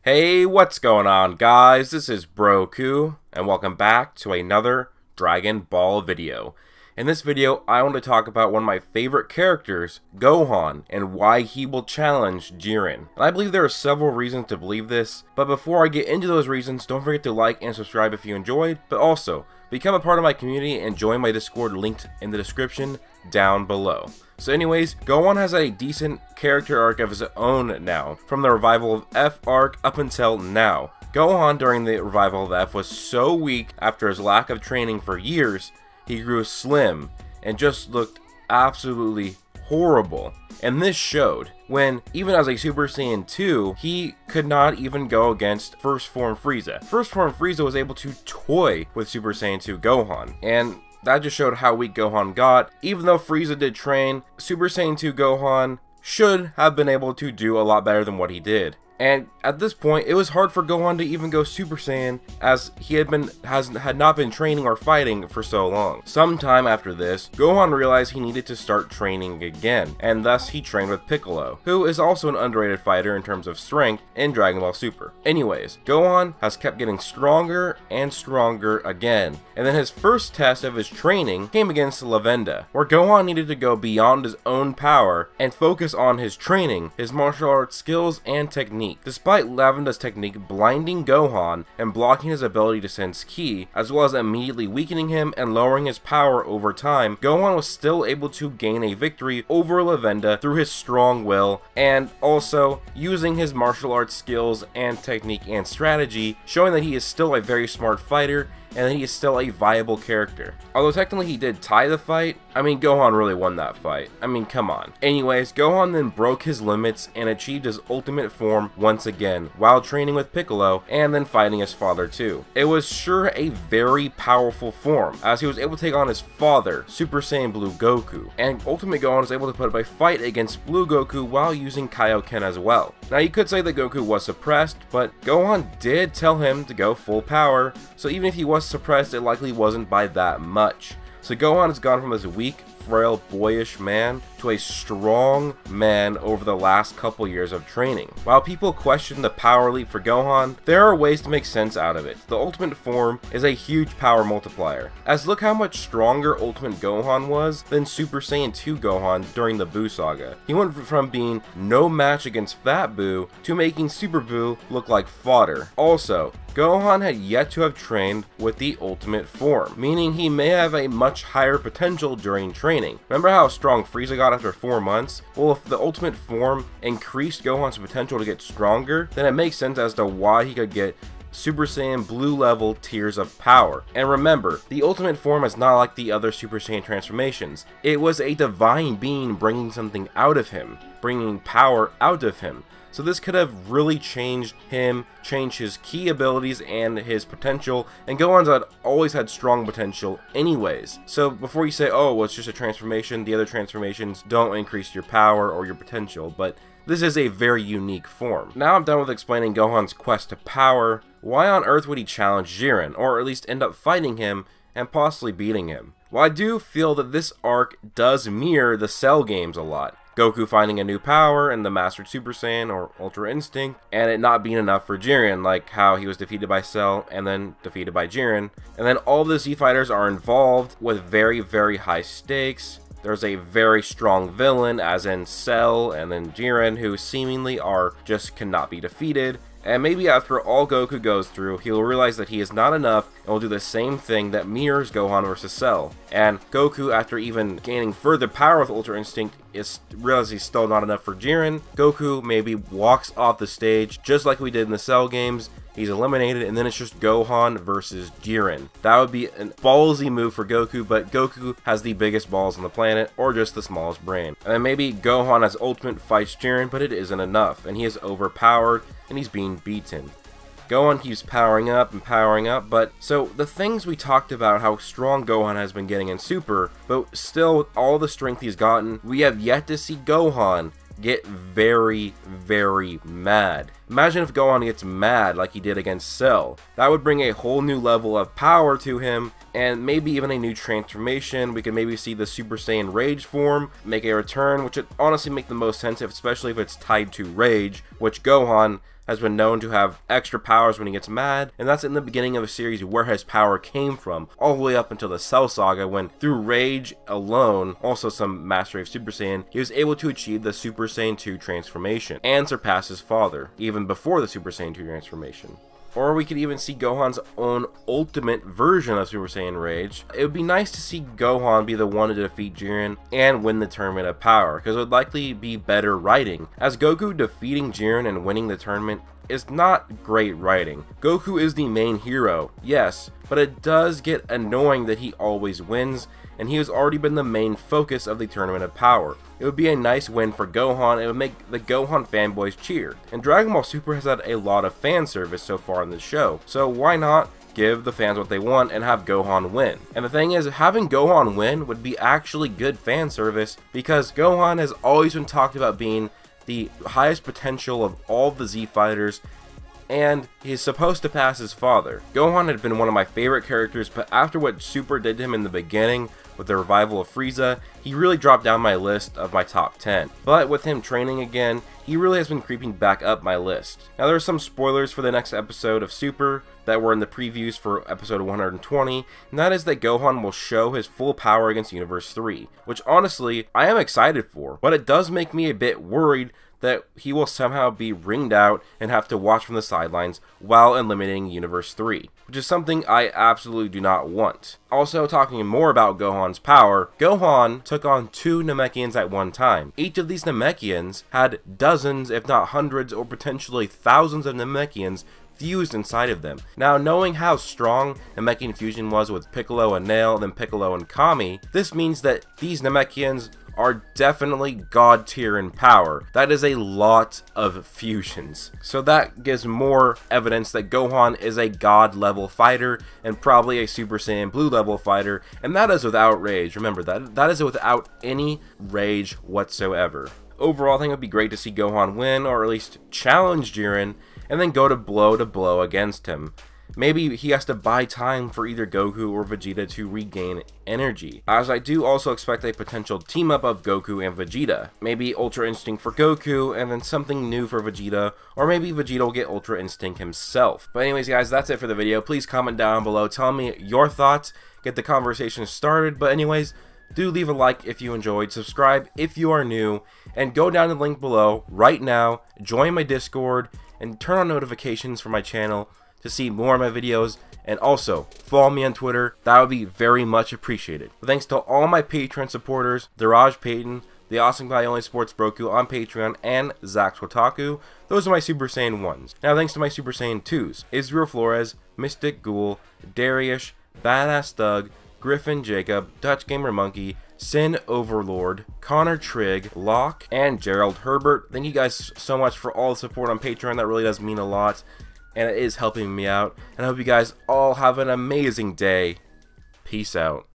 Hey, what's going on, guys? This is Broku, and welcome back to another Dragon Ball video. In this video, I want to talk about one of my favorite characters, Gohan, and why he will challenge Jiren. And I believe there are several reasons to believe this, but before I get into those reasons, don't forget to like and subscribe if you enjoyed, but also, become a part of my community and join my Discord linked in the description down below. So anyways, Gohan has a decent character arc of his own now, from the revival of F arc up until now. Gohan during the revival of F was so weak after his lack of training for years, he grew slim and just looked absolutely horrible. And this showed when, even as a Super Saiyan 2, he could not even go against First Form Frieza. First Form Frieza was able to toy with Super Saiyan 2 Gohan, and that just showed how weak Gohan got. Even though Frieza did train, Super Saiyan 2 Gohan should have been able to do a lot better than what he did. And at this point, it was hard for Gohan to even go Super Saiyan, as he had not been training or fighting for so long. Sometime after this, Gohan realized he needed to start training again, and thus he trained with Piccolo, who is also an underrated fighter in terms of strength in Dragon Ball Super. Anyways, Gohan has kept getting stronger and stronger again, and then his first test of his training came against Lavenda, where Gohan needed to go beyond his own power and focus on his training, his martial arts skills, and technique. Despite Lavenda's technique blinding Gohan and blocking his ability to sense ki, as well as immediately weakening him and lowering his power over time, Gohan was still able to gain a victory over Lavenda through his strong will, and also using his martial arts skills and technique and strategy, showing that he is still a very smart fighter and that he is still a viable character. Although technically he did tie the fight, I mean, Gohan really won that fight. I mean, come on. Anyways, Gohan then broke his limits and achieved his ultimate form once again, while training with Piccolo and then fighting his father too. It was sure a very powerful form, as he was able to take on his father, Super Saiyan Blue Goku, and Ultimate Gohan was able to put up a fight against Blue Goku while using Kaioken as well. Now you could say that Goku was suppressed, but Gohan did tell him to go full power, so even if he was suppressed, it likely wasn't by that much. So Gohan has gone from this weak, frail, boyish man to a strong man over the last couple years of training. While people question the power leap for Gohan, there are ways to make sense out of it. The ultimate form is a huge power multiplier, as look how much stronger Ultimate Gohan was than Super Saiyan 2 Gohan during the Buu saga. He went from being no match against Fat Buu to making Super Buu look like fodder. Also, Gohan had yet to have trained with the ultimate form, meaning he may have a much higher potential during training. Remember how strong Frieza got after 4 months? Well, if the ultimate form increased Gohan's potential to get stronger, then it makes sense as to why he could get Super Saiyan Blue level tiers of power. And remember, the ultimate form is not like the other Super Saiyan transformations. It was a divine being bringing something out of him, bringing power out of him. So this could have really changed him, changed his key abilities and his potential, and Gohan's had always had strong potential anyways. So before you say, oh, well, it's just a transformation, the other transformations don't increase your power or your potential, but this is a very unique form. Now I'm done with explaining Gohan's quest to power. Why on earth would he challenge Jiren, or at least end up fighting him and possibly beating him? Well, I do feel that this arc does mirror the Cell games a lot. Goku finding a new power in the Mastered Super Saiyan or Ultra Instinct, and it not being enough for Jiren, like how he was defeated by Cell and then defeated by Jiren. And then all the Z fighters are involved with very, very high stakes. There's a very strong villain, as in Cell and then Jiren, who seemingly cannot be defeated. And maybe after all Goku goes through, he'll realize that he is not enough and will do the same thing that mirrors Gohan vs. Cell. And Goku, after even gaining further power with Ultra Instinct, realizes he's still not enough for Jiren. Goku maybe walks off the stage, just like we did in the Cell games. He's eliminated, and then it's just Gohan versus Jiren. That would be a ballsy move for Goku, but Goku has the biggest balls on the planet, or just the smallest brain. And then maybe Gohan as Ultimate fights Jiren, but it isn't enough, and he is overpowered, and he's being beaten. Gohan keeps powering up and powering up, but so the things we talked about, how strong Gohan has been getting in Super, but still with all the strength he's gotten, we have yet to see Gohan get very, very mad. Imagine if Gohan gets mad like he did against Cell. That would bring a whole new level of power to him, and maybe even a new transformation. We could maybe see the Super Saiyan Rage form make a return, which would honestly make the most sense, especially if it's tied to Rage, which Gohan has been known to have extra powers when he gets mad, and that's in the beginning of a series where his power came from, all the way up until the Cell Saga, when through Rage alone, also some mastery of Super Saiyan, he was able to achieve the Super Saiyan 2 transformation, and surpass his father, even before the Super Saiyan 2 transformation. Or we could even see Gohan's own ultimate version of Super Saiyan Rage. It would be nice to see Gohan be the one to defeat Jiren and win the Tournament of Power, because it would likely be better writing, as Goku defeating Jiren and winning the tournament is not great writing. Goku is the main hero, yes, but it does get annoying that he always wins, and he has already been the main focus of the Tournament of Power. It would be a nice win for Gohan. It would make the Gohan fanboys cheer. And Dragon Ball Super has had a lot of fan service so far in this show, so why not give the fans what they want and have Gohan win? And the thing is, having Gohan win would be actually good fan service, because Gohan has always been talked about being the highest potential of all the Z fighters, and he's supposed to pass his father. Gohan had been one of my favorite characters, but after what Super did to him in the beginning with the revival of Frieza, he really dropped down my list of my top 10. But with him training again, he really has been creeping back up my list. Now there are some spoilers for the next episode of Super that were in the previews for episode 120, and that is that Gohan will show his full power against Universe 3, which honestly, I am excited for, but it does make me a bit worried that he will somehow be ringed out and have to watch from the sidelines while eliminating Universe 3, which is something I absolutely do not want. Also, talking more about Gohan's power, Gohan took on 2 Namekians at one time. Each of these Namekians had dozens, if not hundreds, or potentially thousands of Namekians fused inside of them. Now, knowing how strong Namekian fusion was with Piccolo and Nail, then Piccolo and Kami, this means that these Namekians are definitely god tier in power. That is a lot of fusions. So that gives more evidence that Gohan is a god level fighter and probably a Super Saiyan Blue level fighter, and that is without rage. Remember that is without any rage whatsoever. Overall, I think it would be great to see Gohan win, or at least challenge Jiren, and then go to blow against him. Maybe he has to buy time for either Goku or Vegeta to regain energy, as I do also expect a potential team up of Goku and Vegeta. Maybe Ultra Instinct for Goku and then something new for Vegeta, or maybe Vegeta will get Ultra Instinct himself. But anyways guys, that's it for the video. Please comment down below, tell me your thoughts, get the conversation started. But anyways, do leave a like if you enjoyed, subscribe if you are new, and go down the link below right now, join my Discord, and turn on notifications for my channel to see more of my videos, and also follow me on Twitter. That would be very much appreciated. But thanks to all my Patreon supporters, Daraj Payton, the Awesome Guy Only Sports Broku on Patreon, and Zax Wataku. Those are my Super Saiyan 1s. Now thanks to my Super Saiyan 2s, Israel Flores, Mystic Ghoul, Darius, Badass Thug, Griffin Jacob, Dutch Gamer Monkey, Sin Overlord, Connor Trigg, Locke, and Gerald Herbert. Thank you guys so much for all the support on Patreon. That really does mean a lot, and it is helping me out. And I hope you guys all have an amazing day. Peace out.